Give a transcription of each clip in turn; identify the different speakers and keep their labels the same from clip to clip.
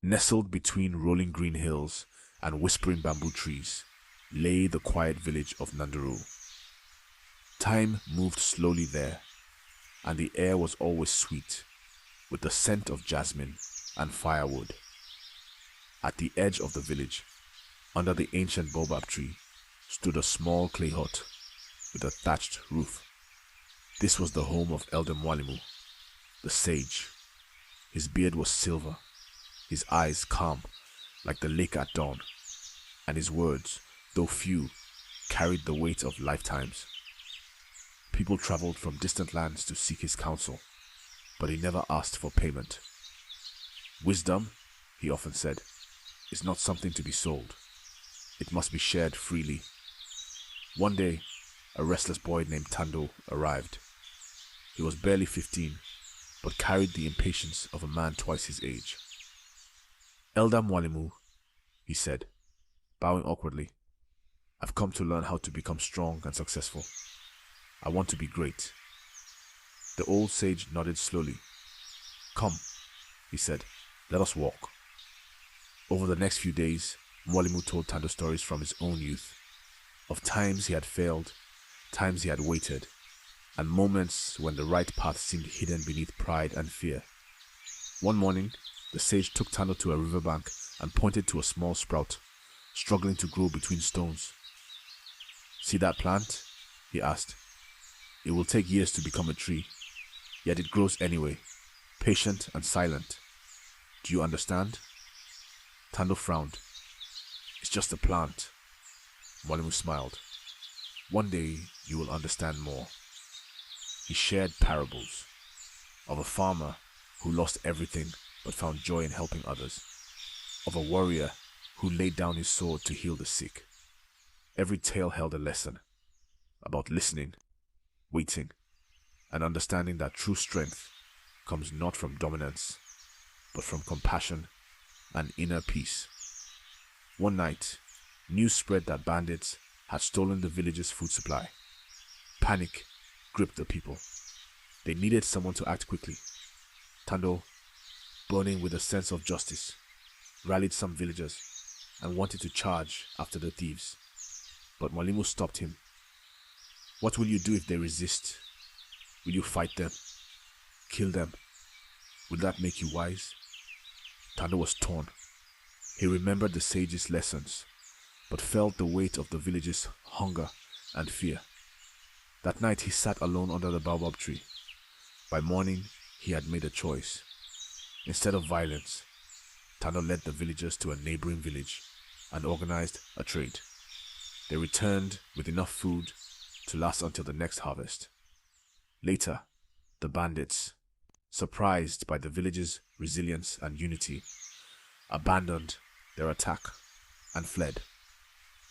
Speaker 1: Nestled between rolling green hills and whispering bamboo trees lay the quiet village of Nanduru. Time moved slowly there, and the air was always sweet, with the scent of jasmine and firewood. At the edge of the village, under the ancient baobab tree, stood a small clay hut with a thatched roof. This was the home of Elder Mwalimu, the sage. His beard was silver, his eyes calm like the lake at dawn, and his words, though few, carried the weight of lifetimes. People traveled from distant lands to seek his counsel, but he never asked for payment. Wisdom, he often said, is not something to be sold. It must be shared freely. One day, a restless boy named Tando arrived. He was barely 15, but carried the impatience of a man twice his age. Elder Mwalimu, he said, bowing awkwardly, I've come to learn how to become strong and successful. I want to be great. The old sage nodded slowly. Come, he said, let us walk. Over the next few days, Mwalimu told Tando stories from his own youth, of times he had failed, times he had waited, and moments when the right path seemed hidden beneath pride and fear. One morning, the sage took Tando to a riverbank and pointed to a small sprout, struggling to grow between stones. See that plant? He asked. It will take years to become a tree, yet it grows anyway, patient and silent. Do you understand? Tando frowned. It's just a plant. Mwalimu smiled. One day you will understand more. He shared parables of a farmer who lost everything but found joy in helping others, of a warrior who laid down his sword to heal the sick. Every tale held a lesson about listening, waiting, and understanding that true strength comes not from dominance, but from compassion and inner peace. One night, news spread that bandits had stolen the village's food supply. Panic gripped the people. They needed someone to act quickly. Tando, burning with a sense of justice, rallied some villagers and wanted to charge after the thieves. But Mwalimu stopped him. What will you do if they resist? Will you fight them? Kill them? Will that make you wise? Tando was torn. He remembered the sage's lessons, but felt the weight of the village's hunger and fear. That night he sat alone under the baobab tree. By morning, he had made a choice. Instead of violence, Tando led the villagers to a neighboring village and organized a trade. They returned with enough food to last until the next harvest. Later, the bandits, surprised by the village's resilience and unity, abandoned their attack and fled.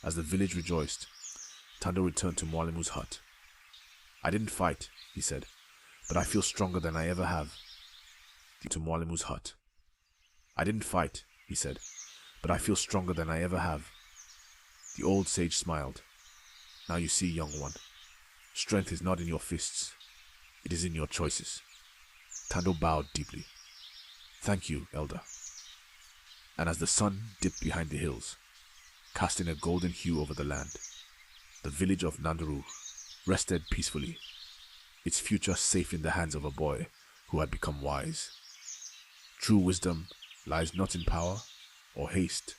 Speaker 1: As the village rejoiced, Tando returned to Mwalimu's hut. I didn't fight, he said, but I feel stronger than I ever have. To Mwalimu's hut. I didn't fight, he said, but I feel stronger than I ever have. The old sage smiled. Now you see, young one, strength is not in your fists, it is in your choices. Tando bowed deeply. Thank you, elder. And as the sun dipped behind the hills, casting a golden hue over the land, the village of Nanduru rested peacefully, its future safe in the hands of a boy who had become wise. True wisdom lies not in power or haste,